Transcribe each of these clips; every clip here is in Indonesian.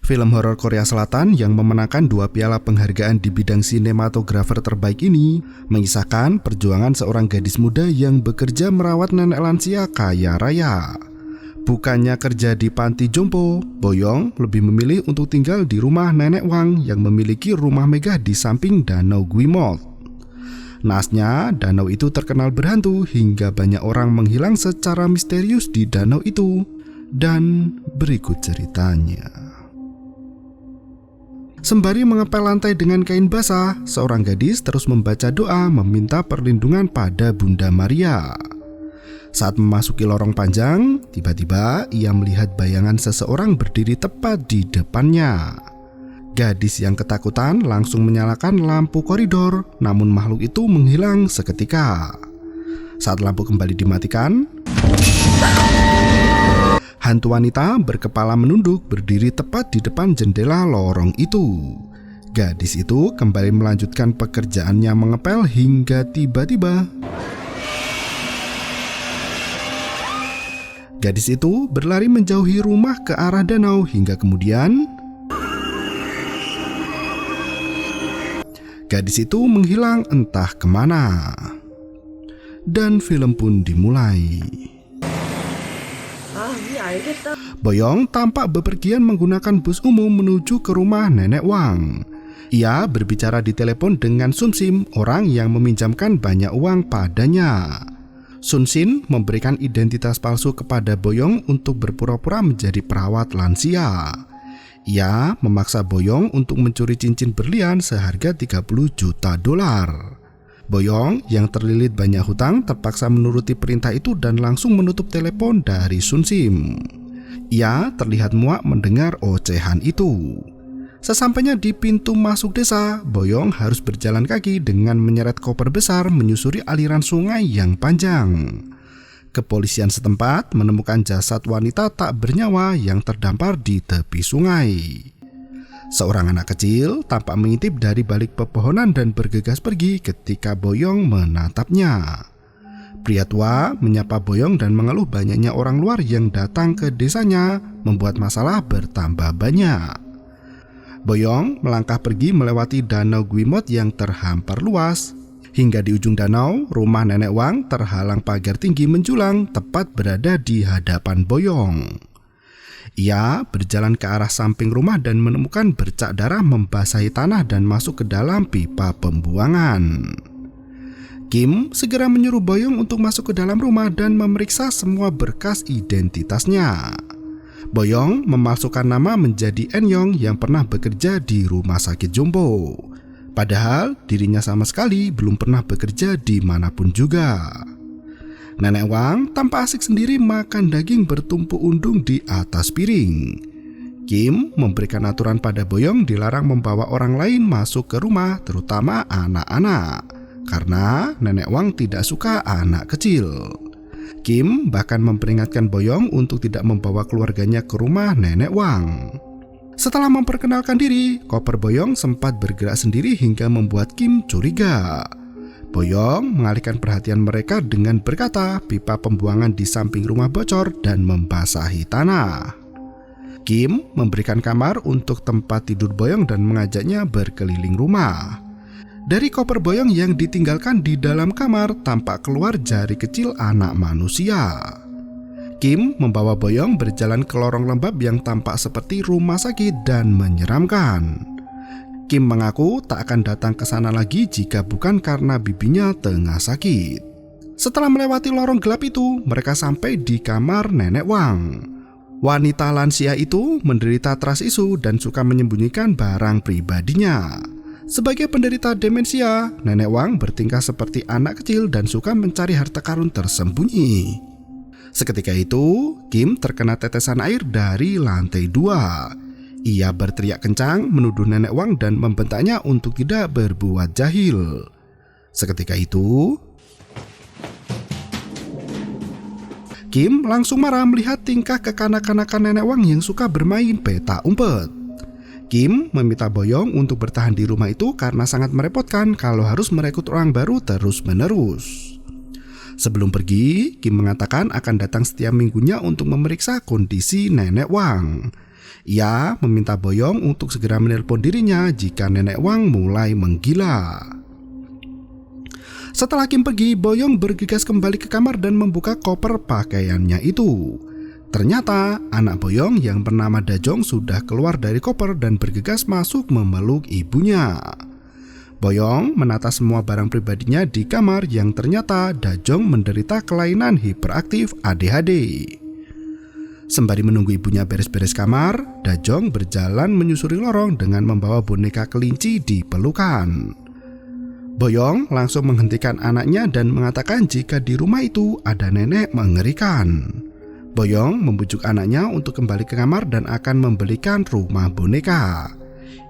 Film horor Korea Selatan yang memenangkan 2 piala penghargaan di bidang sinematografer terbaik ini mengisahkan perjuangan seorang gadis muda yang bekerja merawat nenek lansia kaya raya. Bukannya kerja di panti jompo, Boyong lebih memilih untuk tinggal di rumah nenek Wang yang memiliki rumah megah di samping Danau Guimot. Naasnya, danau itu terkenal berhantu hingga banyak orang menghilang secara misterius di danau itu. Dan berikut ceritanya. Sembari mengepel lantai dengan kain basah, seorang gadis terus membaca doa meminta perlindungan pada Bunda Maria. Saat memasuki lorong panjang, tiba-tiba ia melihat bayangan seseorang berdiri tepat di depannya. Gadis yang ketakutan langsung menyalakan lampu koridor, namun makhluk itu menghilang seketika. Saat lampu kembali dimatikan, hantu wanita berkepala menunduk berdiri tepat di depan jendela lorong itu. Gadis itu kembali melanjutkan pekerjaannya mengepel hingga tiba-tiba gadis itu berlari menjauhi rumah ke arah danau hingga kemudian gadis itu menghilang entah kemana. Dan film pun dimulai. Boyong tampak bepergian menggunakan bus umum menuju ke rumah nenek Wang. Ia berbicara di telepon dengan Sun Sim, orang yang meminjamkan banyak uang padanya. Sun Sin memberikan identitas palsu kepada Boyong untuk berpura-pura menjadi perawat lansia. Ia memaksa Boyong untuk mencuri cincin berlian seharga 30 juta dolar. Boyong yang terlilit banyak hutang terpaksa menuruti perintah itu dan langsung menutup telepon dari Sun Sim. Ia terlihat muak mendengar ocehan itu. Sesampainya di pintu masuk desa, Boyong harus berjalan kaki dengan menyeret koper besar menyusuri aliran sungai yang panjang. Kepolisian setempat menemukan jasad wanita tak bernyawa yang terdampar di tepi sungai. Seorang anak kecil tampak mengintip dari balik pepohonan dan bergegas pergi ketika Boyong menatapnya. Pria tua menyapa Boyong dan mengeluh banyaknya orang luar yang datang ke desanya, membuat masalah bertambah banyak. Boyong melangkah pergi melewati danau Guimot yang terhampar luas. Hingga di ujung danau, rumah nenek Wang terhalang pagar tinggi menjulang tepat berada di hadapan Boyong. Ia berjalan ke arah samping rumah dan menemukan bercak darah membasahi tanah dan masuk ke dalam pipa pembuangan. Kim segera menyuruh Boyong untuk masuk ke dalam rumah dan memeriksa semua berkas identitasnya. Boyong memasukkan nama menjadi Enyong yang pernah bekerja di rumah sakit jompo. Padahal dirinya sama sekali belum pernah bekerja di manapun juga. Nenek Wang tampak asik sendiri makan daging bertumpuk undung di atas piring. Kim memberikan aturan pada Boyong dilarang membawa orang lain masuk ke rumah, terutama anak-anak, karena nenek Wang tidak suka anak kecil. Kim bahkan memperingatkan Boyong untuk tidak membawa keluarganya ke rumah nenek Wang. Setelah memperkenalkan diri, koper Boyong sempat bergerak sendiri hingga membuat Kim curiga. Boyong mengalihkan perhatian mereka dengan berkata pipa pembuangan di samping rumah bocor dan membasahi tanah. Kim memberikan kamar untuk tempat tidur Boyong dan mengajaknya berkeliling rumah. Dari koper Boyong yang ditinggalkan di dalam kamar tampak keluar jari kecil anak manusia. Kim membawa Boyong berjalan ke lorong lembab yang tampak seperti rumah sakit dan menyeramkan. Kim mengaku tak akan datang ke sana lagi jika bukan karena bibinya tengah sakit. Setelah melewati lorong gelap itu, mereka sampai di kamar nenek Wang. Wanita lansia itu menderita trust issue dan suka menyembunyikan barang pribadinya. Sebagai penderita demensia, nenek Wang bertingkah seperti anak kecil dan suka mencari harta karun tersembunyi. Seketika itu, Kim terkena tetesan air dari lantai 2. Ia berteriak kencang menuduh nenek Wang dan membentaknya untuk tidak berbuat jahil. Seketika itu, Kim langsung marah melihat tingkah kekanak-kanakan nenek Wang yang suka bermain peta umpet. Kim meminta Boyong untuk bertahan di rumah itu karena sangat merepotkan kalau harus merekrut orang baru terus-menerus. Sebelum pergi, Kim mengatakan akan datang setiap minggunya untuk memeriksa kondisi nenek Wang. Ia meminta Boyong untuk segera menelpon dirinya jika Nenek Wang mulai menggila. Setelah Kim pergi, Boyong bergegas kembali ke kamar dan membuka koper pakaiannya itu. Ternyata anak Boyong yang bernama Dajong sudah keluar dari koper dan bergegas masuk memeluk ibunya. Boyong menata semua barang pribadinya di kamar yang ternyata Dajong menderita kelainan hiperaktif ADHD. Sembari menunggu ibunya beres-beres kamar, Dajong berjalan menyusuri lorong dengan membawa boneka kelinci di pelukan. Boyong langsung menghentikan anaknya dan mengatakan jika di rumah itu ada nenek mengerikan. Boyong membujuk anaknya untuk kembali ke kamar dan akan membelikan rumah boneka.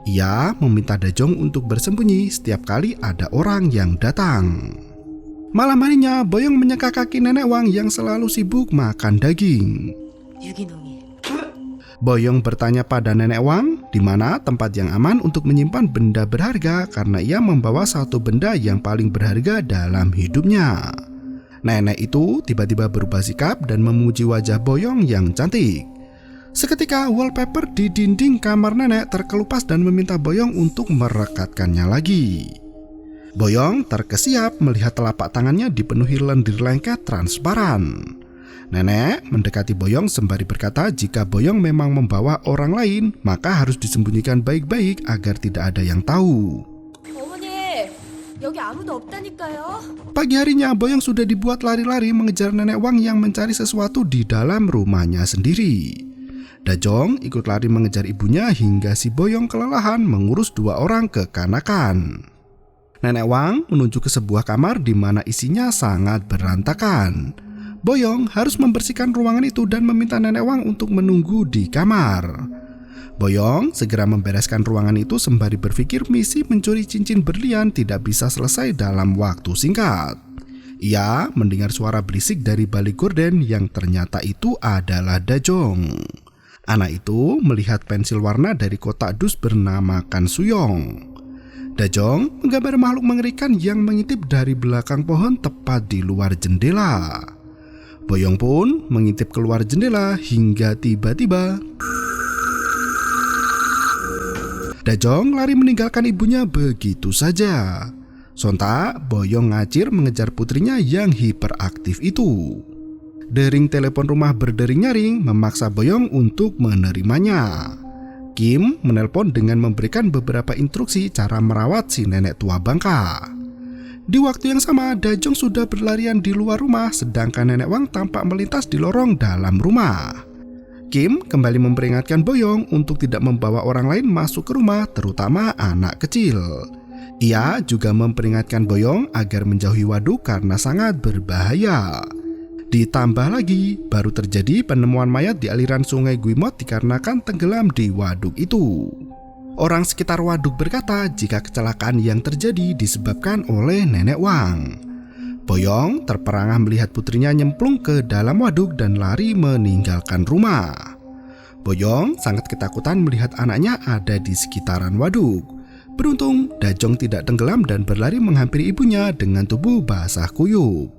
Ia meminta Dajong untuk bersembunyi setiap kali ada orang yang datang. Malam harinya, Boyong menyeka kaki Nenek Wang yang selalu sibuk makan daging. Boyong bertanya pada Nenek Wang di mana tempat yang aman untuk menyimpan benda berharga karena ia membawa satu benda yang paling berharga dalam hidupnya. Nenek itu tiba-tiba berubah sikap dan memuji wajah Boyong yang cantik. Seketika wallpaper di dinding kamar nenek terkelupas dan meminta Boyong untuk merekatkannya lagi. Boyong terkesiap melihat telapak tangannya dipenuhi lendir lengket transparan. Nenek mendekati Boyong sembari berkata jika Boyong memang membawa orang lain, maka harus disembunyikan baik-baik agar tidak ada yang tahu. Pagi harinya, Boyong sudah dibuat lari-lari mengejar Nenek Wang yang mencari sesuatu di dalam rumahnya sendiri. Dajong ikut lari mengejar ibunya hingga si Boyong kelelahan mengurus dua orang kekanakan. Nenek Wang menuju ke sebuah kamar di mana isinya sangat berantakan. Boyong harus membersihkan ruangan itu dan meminta Nenek Wang untuk menunggu di kamar. Boyong segera membereskan ruangan itu sembari berpikir misi mencuri cincin berlian tidak bisa selesai dalam waktu singkat. Ia mendengar suara berisik dari balik gorden yang ternyata itu adalah Dajong. Anak itu melihat pensil warna dari kotak dus bernamakan Suyong. Dajong menggambar makhluk mengerikan yang mengintip dari belakang pohon tepat di luar jendela. Boyong pun mengintip keluar jendela hingga tiba-tiba Dajong lari meninggalkan ibunya begitu saja. Sontak Boyong ngacir mengejar putrinya yang hiperaktif itu. Dering telepon rumah berdering nyaring memaksa Boyong untuk menerimanya. Kim menelpon dengan memberikan beberapa instruksi cara merawat si nenek tua bangka. Di waktu yang sama, Dajong sudah berlarian di luar rumah, sedangkan Nenek Wang tampak melintas di lorong dalam rumah. Kim kembali memperingatkan Boyong untuk tidak membawa orang lain masuk ke rumah, terutama anak kecil. Ia juga memperingatkan Boyong agar menjauhi waduk karena sangat berbahaya. Ditambah lagi, baru terjadi penemuan mayat di aliran sungai Guimot dikarenakan tenggelam di waduk itu. Orang sekitar waduk berkata jika kecelakaan yang terjadi disebabkan oleh Nenek Wang. Boyong terperangah melihat putrinya nyemplung ke dalam waduk dan lari meninggalkan rumah. Boyong sangat ketakutan melihat anaknya ada di sekitaran waduk. Beruntung, Dajong tidak tenggelam dan berlari menghampiri ibunya dengan tubuh basah kuyup.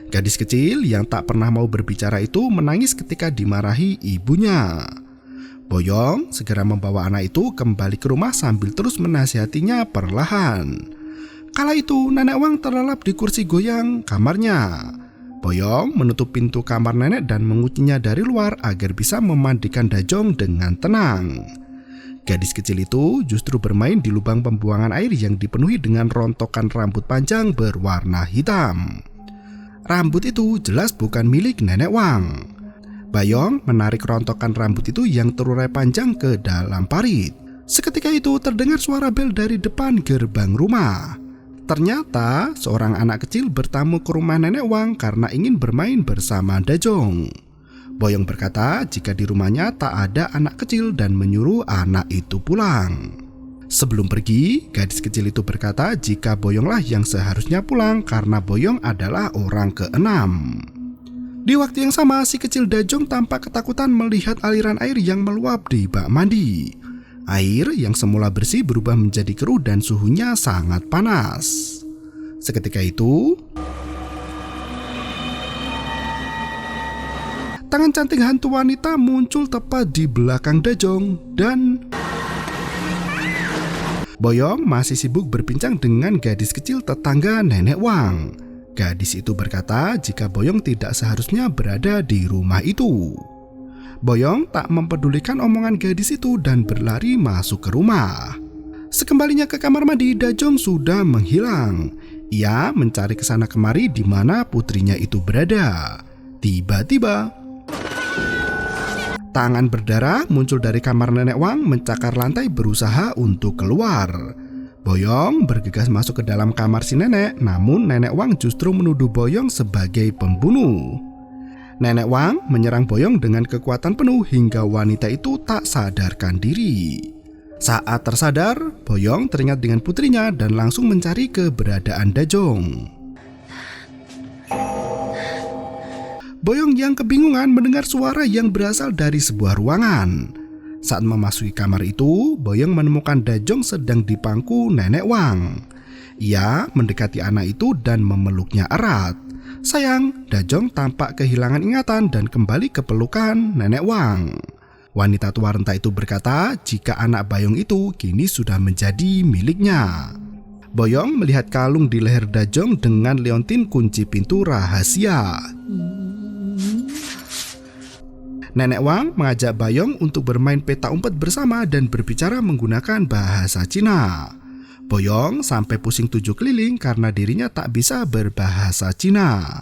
Gadis kecil yang tak pernah mau berbicara itu menangis ketika dimarahi ibunya. Boyong segera membawa anak itu kembali ke rumah sambil terus menasihatinya perlahan. Kala itu Nenek Wang terlelap di kursi goyang kamarnya. Boyong menutup pintu kamar nenek dan menguncinya dari luar agar bisa memandikan Dajong dengan tenang. Gadis kecil itu justru bermain di lubang pembuangan air yang dipenuhi dengan rontokan rambut panjang berwarna hitam. Rambut itu jelas bukan milik Nenek Wang. Boyong menarik rontokan rambut itu yang terurai panjang ke dalam parit. Seketika itu terdengar suara bel dari depan gerbang rumah. Ternyata seorang anak kecil bertamu ke rumah Nenek Wang karena ingin bermain bersama Dajong. Boyong berkata jika di rumahnya tak ada anak kecil dan menyuruh anak itu pulang. Sebelum pergi, gadis kecil itu berkata jika Boyonglah yang seharusnya pulang karena Boyong adalah orang keenam. Di waktu yang sama, si kecil Dajong tampak ketakutan melihat aliran air yang meluap di bak mandi. Air yang semula bersih berubah menjadi keruh dan suhunya sangat panas. Seketika itu, tangan cantik hantu wanita muncul tepat di belakang Dajong dan Boyong masih sibuk berbincang dengan gadis kecil tetangga Nenek Wang. Gadis itu berkata jika Boyong tidak seharusnya berada di rumah itu. Boyong tak mempedulikan omongan gadis itu dan berlari masuk ke rumah. Sekembalinya ke kamar mandi, Dajong sudah menghilang. Ia mencari kesana kemari di mana putrinya itu berada. Tiba-tiba tangan berdarah muncul dari kamar Nenek Wang mencakar lantai berusaha untuk keluar. Boyong bergegas masuk ke dalam kamar si nenek, namun Nenek Wang justru menuduh Boyong sebagai pembunuh. Nenek Wang menyerang Boyong dengan kekuatan penuh hingga wanita itu tak sadarkan diri. Saat tersadar, Boyong teringat dengan putrinya dan langsung mencari keberadaan Dajong. Boyong yang kebingungan mendengar suara yang berasal dari sebuah ruangan. Saat memasuki kamar itu, Boyong menemukan Dajong sedang dipangku Nenek Wang. Ia mendekati anak itu dan memeluknya erat. Sayang, Dajong tampak kehilangan ingatan dan kembali ke pelukan Nenek Wang. Wanita tua renta itu berkata jika anak Boyong itu kini sudah menjadi miliknya. Boyong melihat kalung di leher Dajong dengan leontin kunci pintu rahasia. Nenek Wang mengajak Boyong untuk bermain peta umpet bersama dan berbicara menggunakan bahasa Cina. Boyong sampai pusing 7 keliling karena dirinya tak bisa berbahasa Cina.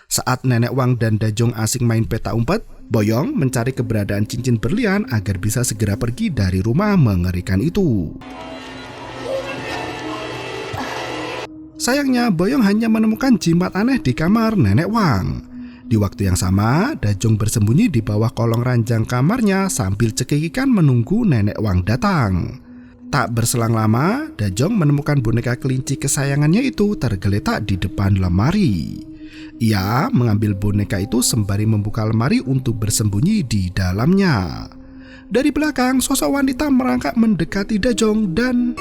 Saat Nenek Wang dan Dajong asik main peta umpet, Boyong mencari keberadaan cincin berlian agar bisa segera pergi dari rumah mengerikan itu. Sayangnya, Boyong hanya menemukan jimat aneh di kamar Nenek Wang. Di waktu yang sama, Dajong bersembunyi di bawah kolong ranjang kamarnya sambil cekikikan menunggu Nenek Wang datang. Tak berselang lama, Dajong menemukan boneka kelinci kesayangannya itu tergeletak di depan lemari. Ia mengambil boneka itu sembari membuka lemari untuk bersembunyi di dalamnya. Dari belakang, sosok wanita merangkak mendekati Dajong dan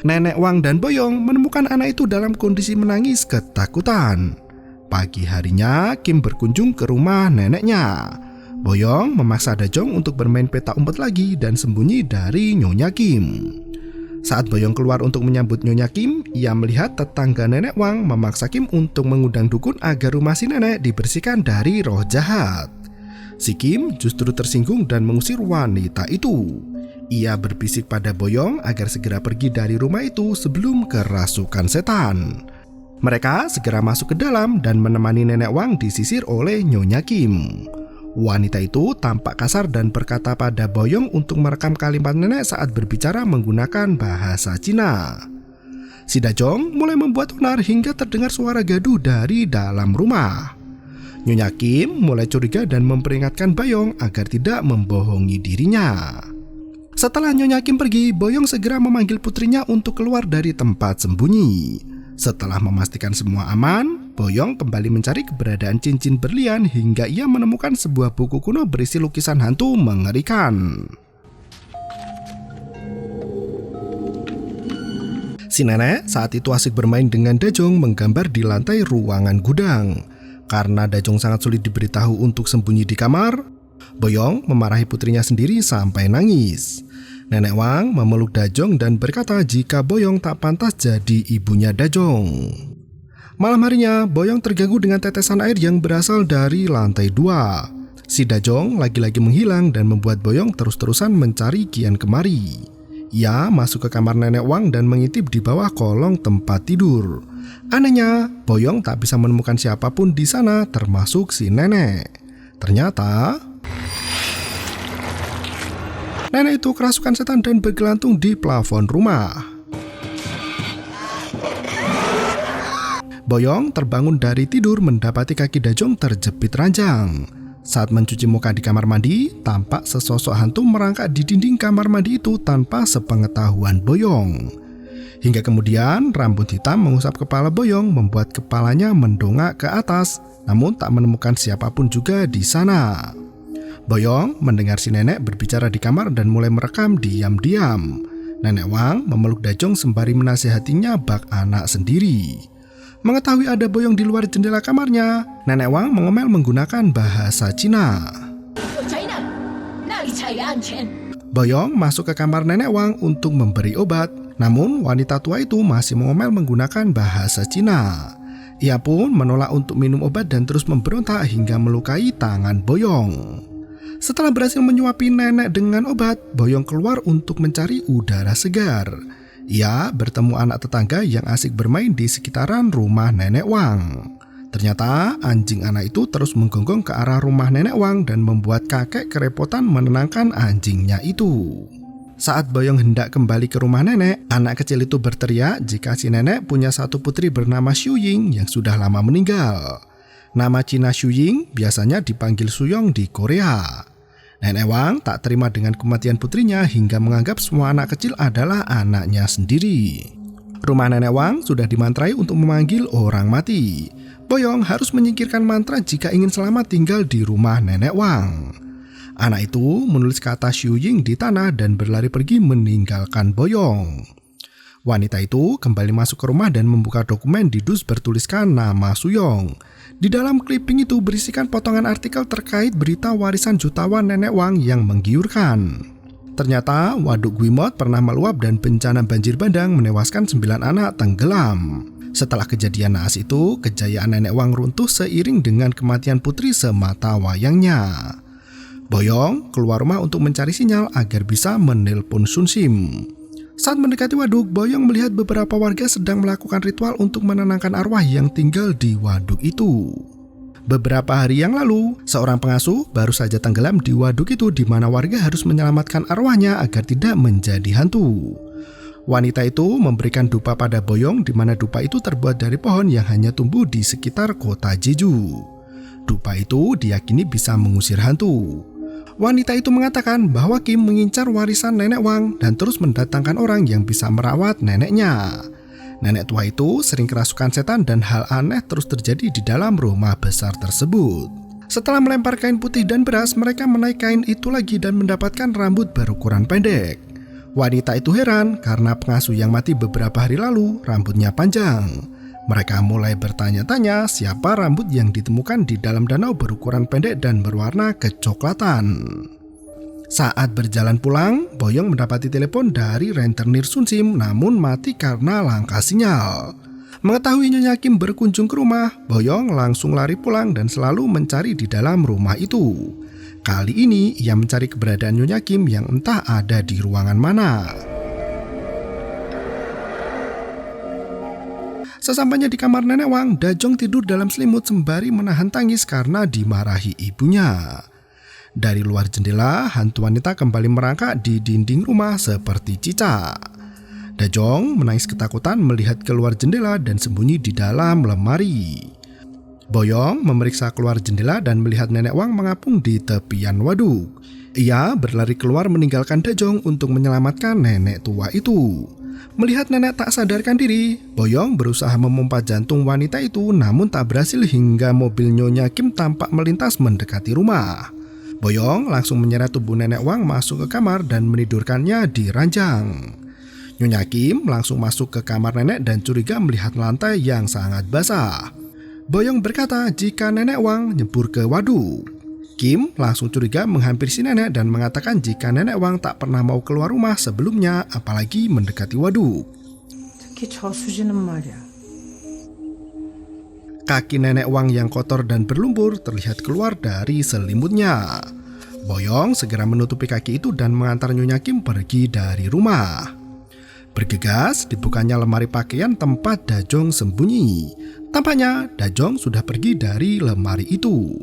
Nenek Wang dan Boyong menemukan anak itu dalam kondisi menangis ketakutan. Pagi harinya, Kim berkunjung ke rumah neneknya. Boyong memaksa Dajong untuk bermain peta umpet lagi dan sembunyi dari Nyonya Kim. Saat Boyong keluar untuk menyambut Nyonya Kim, ia melihat tetangga Nenek Wang memaksa Kim untuk mengundang dukun agar rumah si nenek dibersihkan dari roh jahat. Si Kim justru tersinggung dan mengusir wanita itu. Ia berbisik pada Boyong agar segera pergi dari rumah itu sebelum kerasukan setan. Mereka segera masuk ke dalam dan menemani Nenek Wang disisir oleh Nyonya Kim. Wanita itu tampak kasar dan berkata pada Boyong untuk merekam kalimat nenek saat berbicara menggunakan bahasa Cina. Si Dajong mulai membuat onar hingga terdengar suara gaduh dari dalam rumah. Nyonya Kim mulai curiga dan memperingatkan Boyong agar tidak membohongi dirinya. Setelah Nyonya Kim pergi, Boyong segera memanggil putrinya untuk keluar dari tempat sembunyi. Setelah memastikan semua aman, Boyong kembali mencari keberadaan cincin berlian hingga ia menemukan sebuah buku kuno berisi lukisan hantu mengerikan. Si nenek saat itu asik bermain dengan Dajong menggambar di lantai ruangan gudang. Karena Dajong sangat sulit diberitahu untuk sembunyi di kamar, Boyong memarahi putrinya sendiri sampai nangis. Nenek Wang memeluk Dajong dan berkata jika Boyong tak pantas jadi ibunya Dajong. Malam harinya, Boyong terganggu dengan tetesan air yang berasal dari lantai 2. Si Dajong lagi-lagi menghilang dan membuat Boyong terus-terusan mencari kian kemari. Ia masuk ke kamar Nenek Wang dan mengintip di bawah kolong tempat tidur. Anehnya, Boyong tak bisa menemukan siapapun di sana termasuk si nenek. Ternyata nenek itu kerasukan setan dan bergelantung di plafon rumah. Boyong terbangun dari tidur mendapati kaki Dajong terjepit ranjang. Saat mencuci muka di kamar mandi, tampak sesosok hantu merangkak di dinding kamar mandi itu tanpa sepengetahuan Boyong. Hingga kemudian rambut hitam mengusap kepala Boyong membuat kepalanya mendongak ke atas, namun tak menemukan siapapun juga di sana. Boyong mendengar si nenek berbicara di kamar dan mulai merekam diam-diam. Nenek Wang memeluk Dajong sembari menasihatinya bak anak sendiri. Mengetahui ada Boyong di luar jendela kamarnya, Nenek Wang mengomel menggunakan bahasa Cina. Boyong masuk ke kamar Nenek Wang untuk memberi obat, namun wanita tua itu masih mengomel menggunakan bahasa Cina. Ia pun menolak untuk minum obat dan terus memberontak hingga melukai tangan Boyong. Setelah berhasil menyuapi nenek dengan obat, Boyong keluar untuk mencari udara segar. Ia bertemu anak tetangga yang asik bermain di sekitaran rumah Nenek Wang. Ternyata anjing anak itu terus menggonggong ke arah rumah Nenek Wang dan membuat kakek kerepotan menenangkan anjingnya itu. Saat Boyong hendak kembali ke rumah nenek, anak kecil itu berteriak jika si nenek punya satu putri bernama Xu Ying yang sudah lama meninggal. Nama Cina Xu Ying biasanya dipanggil Suyong di Korea. Nenek Wang tak terima dengan kematian putrinya hingga menganggap semua anak kecil adalah anaknya sendiri. Rumah Nenek Wang sudah dimantrai untuk memanggil orang mati. Boyong harus menyingkirkan mantra jika ingin selamat tinggal di rumah Nenek Wang. Anak itu menulis kata Xu Ying di tanah dan berlari pergi meninggalkan Boyong. Wanita itu kembali masuk ke rumah dan membuka dokumen di dus bertuliskan nama Suyong. Di dalam clipping itu berisikan potongan artikel terkait berita warisan jutawan Nenek Wang yang menggiurkan. Ternyata Waduk Guimot pernah meluap dan bencana banjir bandang menewaskan 9 anak tenggelam. Setelah kejadian naas itu, kejayaan Nenek Wang runtuh seiring dengan kematian putri semata wayangnya. Boyong keluar rumah untuk mencari sinyal agar bisa menelpon Sun Sim. Saat mendekati waduk, Boyong melihat beberapa warga sedang melakukan ritual untuk menenangkan arwah yang tinggal di waduk itu. Beberapa hari yang lalu, seorang pengasuh baru saja tenggelam di waduk itu di mana warga harus menyelamatkan arwahnya agar tidak menjadi hantu. Wanita itu memberikan dupa pada Boyong di mana dupa itu terbuat dari pohon yang hanya tumbuh di sekitar kota Jeju. Dupa itu diyakini bisa mengusir hantu. Wanita itu mengatakan bahwa Kim mengincar warisan Nenek Wang dan terus mendatangkan orang yang bisa merawat neneknya. Nenek tua itu sering kerasukan setan dan hal aneh terus terjadi di dalam rumah besar tersebut. Setelah melempar kain putih dan beras, mereka menaik kain itu lagi dan mendapatkan rambut berukuran pendek. Wanita itu heran karena pengasuh yang mati beberapa hari lalu rambutnya panjang. Mereka mulai bertanya-tanya siapa rambut yang ditemukan di dalam danau berukuran pendek dan berwarna kecoklatan. Saat berjalan pulang, Boyong mendapati telepon dari rentenir Sun Sim namun mati karena langka sinyal. Mengetahui Nyonya Kim berkunjung ke rumah, Boyong langsung lari pulang dan selalu mencari di dalam rumah itu. Kali ini ia mencari keberadaan Nyonya Kim yang entah ada di ruangan mana. Sesampainya di kamar Nenek Wang, Dajong tidur dalam selimut sembari menahan tangis karena dimarahi ibunya. Dari luar jendela, hantu wanita kembali merangkak di dinding rumah seperti cicak. Dajong menangis ketakutan melihat keluar jendela dan sembunyi di dalam lemari. Boyong memeriksa keluar jendela dan melihat Nenek Wang mengapung di tepian waduk. Ia berlari keluar meninggalkan Dajong untuk menyelamatkan nenek tua itu. Melihat nenek tak sadarkan diri, Boyong berusaha memompa jantung wanita itu namun tak berhasil hingga mobil Nyonya Kim tampak melintas mendekati rumah. Boyong langsung menyeret tubuh Nenek Wang masuk ke kamar dan menidurkannya di ranjang. Nyonya Kim langsung masuk ke kamar nenek dan curiga melihat lantai yang sangat basah. Boyong berkata jika Nenek Wang nyebur ke waduk. Kim langsung curiga menghampiri si nenek dan mengatakan jika Nenek Wang tak pernah mau keluar rumah sebelumnya, apalagi mendekati waduk. Kaki Nenek Wang yang kotor dan berlumpur terlihat keluar dari selimutnya. Boyong segera menutupi kaki itu dan mengantar Nyonya Kim pergi dari rumah. Bergegas dibukanya lemari pakaian tempat Dajong sembunyi. Tampaknya Dajong sudah pergi dari lemari itu.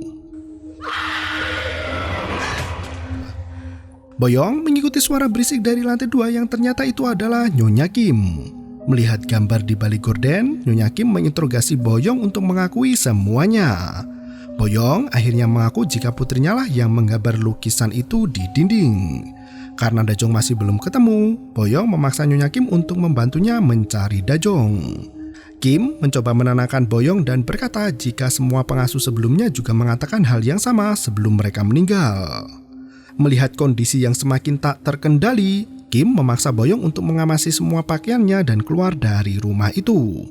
Boyong mengikuti suara berisik dari lantai 2 yang ternyata itu adalah Nyonya Kim. Melihat gambar di balik gorden, Nyonya Kim menginterogasi Boyong untuk mengakui semuanya. Boyong akhirnya mengaku jika putrinya lah yang menggambar lukisan itu di dinding. Karena Dajong masih belum ketemu, Boyong memaksa Nyonya Kim untuk membantunya mencari Dajong. Kim mencoba menenangkan Boyong dan berkata jika semua pengasuh sebelumnya juga mengatakan hal yang sama sebelum mereka meninggal. Melihat kondisi yang semakin tak terkendali, Kim memaksa Boyong untuk mengamasi semua pakaiannya dan keluar dari rumah itu.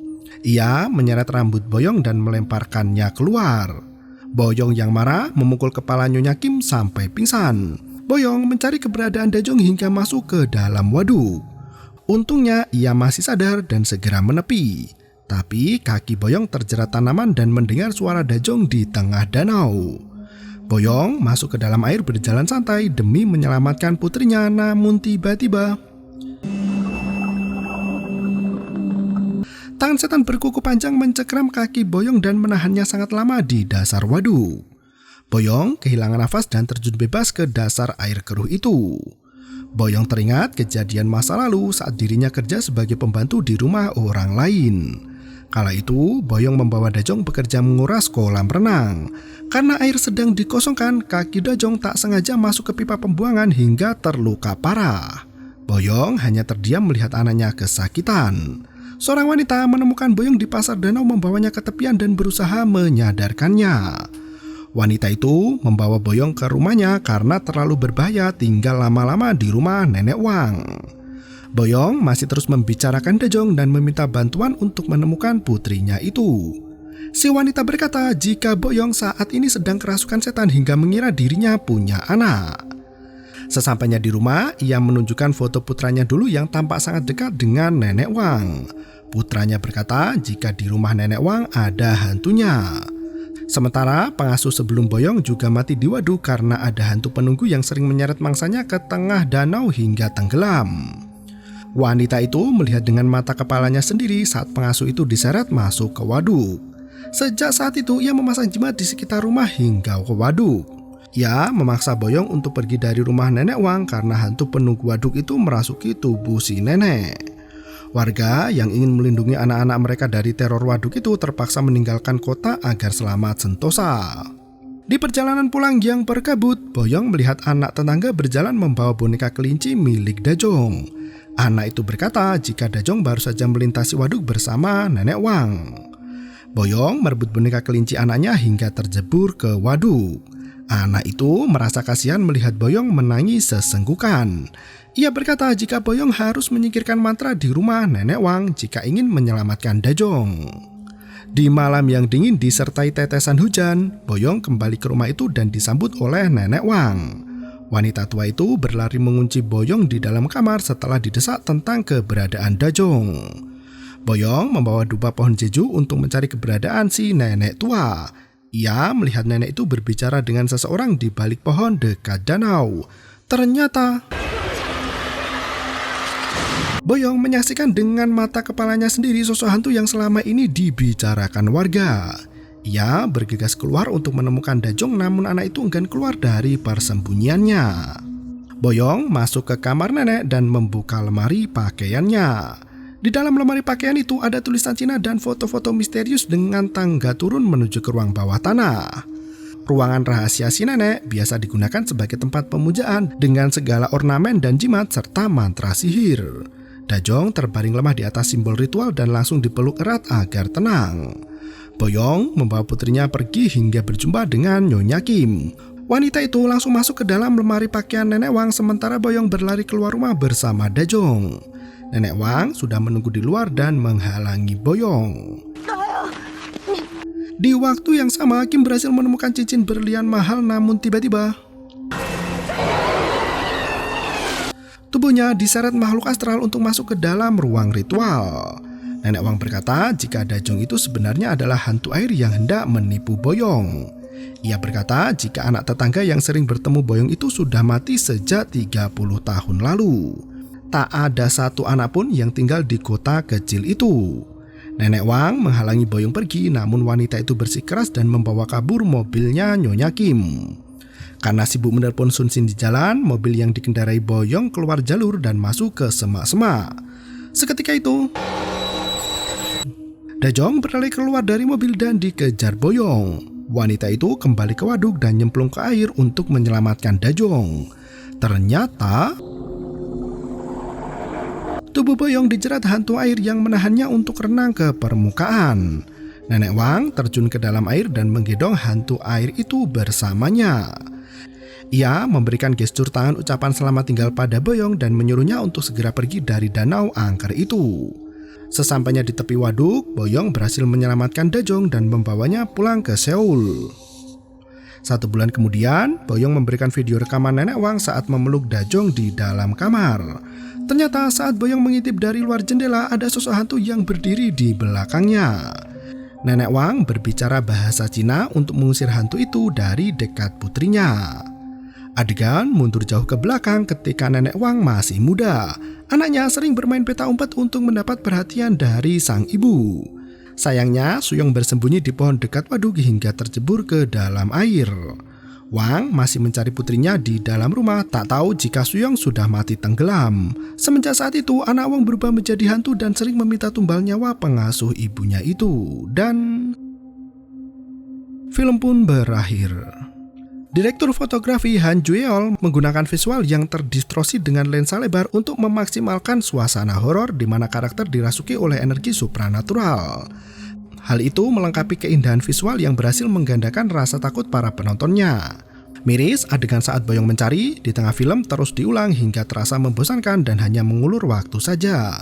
Ia menyeret rambut Boyong dan melemparkannya keluar. Boyong yang marah memukul kepala Nyonya Kim sampai pingsan. Boyong mencari keberadaan Dajong hingga masuk ke dalam waduk. Untungnya ia masih sadar dan segera menepi. Tapi kaki Boyong terjerat tanaman dan mendengar suara Dajong di tengah danau. Boyong masuk ke dalam air berjalan santai demi menyelamatkan putrinya, namun tiba-tiba tangan setan berkuku panjang mencekram kaki Boyong dan menahannya sangat lama di dasar waduk. Boyong kehilangan nafas dan terjun bebas ke dasar air keruh itu. Boyong teringat kejadian masa lalu saat dirinya kerja sebagai pembantu di rumah orang lain. Kala itu, Boyong membawa Dajong bekerja menguras kolam renang. Karena air sedang dikosongkan, kaki Dajong tak sengaja masuk ke pipa pembuangan hingga terluka parah. Boyong hanya terdiam melihat anaknya kesakitan. Seorang wanita menemukan Boyong di pasar danau, membawanya ke tepian dan berusaha menyadarkannya. Wanita itu membawa Boyong ke rumahnya karena terlalu berbahaya tinggal lama-lama di rumah Nenek Wang. Boyong masih terus membicarakan Dajong dan meminta bantuan untuk menemukan putrinya itu. Si wanita berkata jika Boyong saat ini sedang kerasukan setan hingga mengira dirinya punya anak. Sesampainya di rumah, ia menunjukkan foto putranya dulu yang tampak sangat dekat dengan Nenek Wang. Putranya berkata jika di rumah Nenek Wang ada hantunya. Sementara pengasuh sebelum Boyong juga mati di waduk karena ada hantu penunggu yang sering menyeret mangsanya ke tengah danau hingga tenggelam. Wanita itu melihat dengan mata kepalanya sendiri saat pengasuh itu diseret masuk ke waduk. Sejak saat itu ia memasang jimat di sekitar rumah hingga ke waduk. Ia memaksa Boyong untuk pergi dari rumah Nenek Wang karena hantu penunggu waduk itu merasuki tubuh si nenek. Warga yang ingin melindungi anak-anak mereka dari teror waduk itu terpaksa meninggalkan kota agar selamat sentosa. Di perjalanan pulang yang berkabut, Boyong melihat anak tetangga berjalan membawa boneka kelinci milik Dajong. Anak itu berkata jika Dajong baru saja melintasi waduk bersama Nenek Wang. Boyong merebut boneka kelinci anaknya hingga terjebur ke waduk. Anak itu merasa kasihan melihat Boyong menangis sesenggukan. Ia berkata jika Boyong harus menyingkirkan mantra di rumah Nenek Wang jika ingin menyelamatkan Dajong. Di malam yang dingin disertai tetesan hujan, Boyong kembali ke rumah itu dan disambut oleh Nenek Wang. Wanita tua itu berlari mengunci Boyong di dalam kamar setelah didesak tentang keberadaan Dajong. Boyong membawa dupa pohon jeju untuk mencari keberadaan si nenek tua. Ia melihat nenek itu berbicara dengan seseorang di balik pohon dekat danau. Ternyata Boyong menyaksikan dengan mata kepalanya sendiri sosok hantu yang selama ini dibicarakan warga. Ia bergegas keluar untuk menemukan Dajong, namun anak itu enggan keluar dari persembunyiannya. Boyong masuk ke kamar nenek dan membuka lemari pakaiannya. Di dalam lemari pakaian itu ada tulisan Cina dan foto-foto misterius dengan tangga turun menuju ke ruang bawah tanah. Ruangan rahasia si nenek biasa digunakan sebagai tempat pemujaan dengan segala ornamen dan jimat serta mantra sihir. Dajong terbaring lemah di atas simbol ritual dan langsung dipeluk erat agar tenang. Boyong membawa putrinya pergi hingga berjumpa dengan Nyonya Kim. Wanita itu langsung masuk ke dalam lemari pakaian Nenek Wang sementara Boyong berlari keluar rumah bersama Dajong. Nenek Wang sudah menunggu di luar dan menghalangi Boyong. Di waktu yang sama, Kim berhasil menemukan cincin berlian mahal, namun tiba-tiba tubuhnya diseret makhluk astral untuk masuk ke dalam ruang ritual. Nenek Wang berkata jika Dajong itu sebenarnya adalah hantu air yang hendak menipu Boyong. Ia berkata jika anak tetangga yang sering bertemu Boyong itu sudah mati sejak 30 tahun lalu. Tak ada satu anak pun yang tinggal di kota kecil itu. Nenek Wang menghalangi Boyong pergi, namun wanita itu bersikeras dan membawa kabur mobilnya Nyonya Kim. Karena sibuk menelepon Sun Sin di jalan, mobil yang dikendarai Boyong keluar jalur dan masuk ke semak-semak. Seketika itu, Dajong berlari keluar dari mobil dan dikejar Boyong. Wanita itu kembali ke waduk dan nyemplung ke air untuk menyelamatkan Dajong. Ternyata tubuh Boyong dijerat hantu air yang menahannya untuk renang ke permukaan. Nenek Wang terjun ke dalam air dan menggendong hantu air itu bersamanya. Ia memberikan gestur tangan ucapan selamat tinggal pada Boyong dan menyuruhnya untuk segera pergi dari danau angker itu. Sesampainya di tepi waduk, Boyong berhasil menyelamatkan Dajong dan membawanya pulang ke Seoul. 1 bulan kemudian, Boyong memberikan video rekaman Nenek Wang saat memeluk Dajong di dalam kamar. Ternyata saat Boyong mengintip dari luar jendela, ada sosok hantu yang berdiri di belakangnya. Nenek Wang berbicara bahasa Cina untuk mengusir hantu itu dari dekat putrinya. Adegan mundur jauh ke belakang ketika Nenek Wang masih muda. Anaknya sering bermain peta umpet untuk mendapat perhatian dari sang ibu. Sayangnya, Suyong bersembunyi di pohon dekat waduk hingga tercebur ke dalam air. Wang masih mencari putrinya di dalam rumah, tak tahu jika Suyong sudah mati tenggelam. Semenjak saat itu, anak Wang berubah menjadi hantu dan sering meminta tumbal nyawa pengasuh ibunya itu. Dan film pun berakhir. Direktur fotografi Han Jueol menggunakan visual yang terdistorsi dengan lensa lebar untuk memaksimalkan suasana horor di mana karakter dirasuki oleh energi supranatural. Hal itu melengkapi keindahan visual yang berhasil menggandakan rasa takut para penontonnya. Miris, adegan saat Boyong mencari di tengah film terus diulang hingga terasa membosankan dan hanya mengulur waktu saja.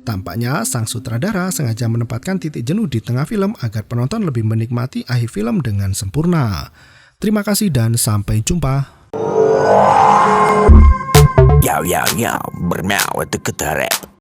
Tampaknya sang sutradara sengaja menempatkan titik jenuh di tengah film agar penonton lebih menikmati akhir film dengan sempurna. Terima kasih dan sampai jumpa. Bermau itu ketarep.